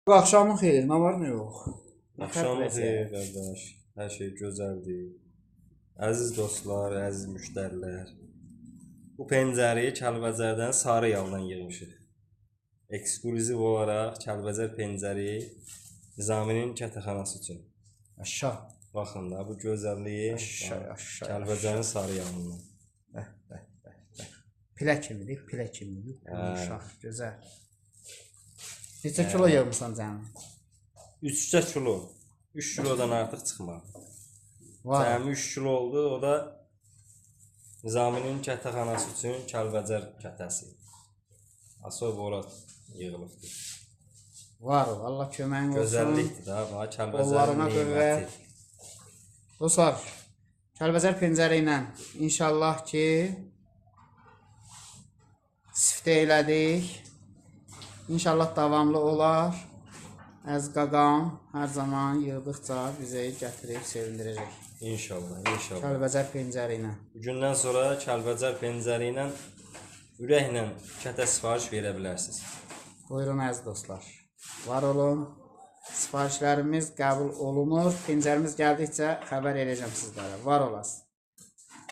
Bu akşamın xeyir, nə var, nə yox? Axşamın xeyir qardaş. Hər şey gözəldir. Əziz dostlar, əziz müştərilər. Bu pəncəri Kəlbəcərdən sarı yaldan yığmışıq. Eksklüziv olaraq Kəlbəcər pəncəri Nizaminin kətəxanası üçün. Aşağı. Baxın da bu gözəlliyi Aşağı. Kəlbəcərin sarı yalından. Pilə kimidir, pilə kimidir. Uşaq, gözəl. Neçə kilo yığmışsan cəmi? 3 kilo. 3 kilodan artıq çıxmadı. Var. Cəmi 3 kilo oldu. O da Nizaminin kətəxanası üçün Kəlbəcər kətəsi. Asoy Vorad yığılıbdır. Var, Allah köməyin olsun. Gözəllikdir da, bax Kəlbəcər Qollarına qüvvət. Dostlar, Kəlbəcər pəncəri ilə inşallah ki siftə elədik. İnşallah davamlı olar. Əz qaqam hər zaman yığdıqca bizə gətirib sevindirəcək. İnşallah, inşallah. Kəlbəcər pəncəri ilə. Bugündən sonra Kəlbəcər pəncəri ilə ürəklə kətə sifariş verə bilərsiniz. Buyurun əziz dostlar. Var olun. Sifarişlərimiz qəbul olunur. Pəncərimiz gəldikcə xəbər edəcəm sizlərə. Var olasınız.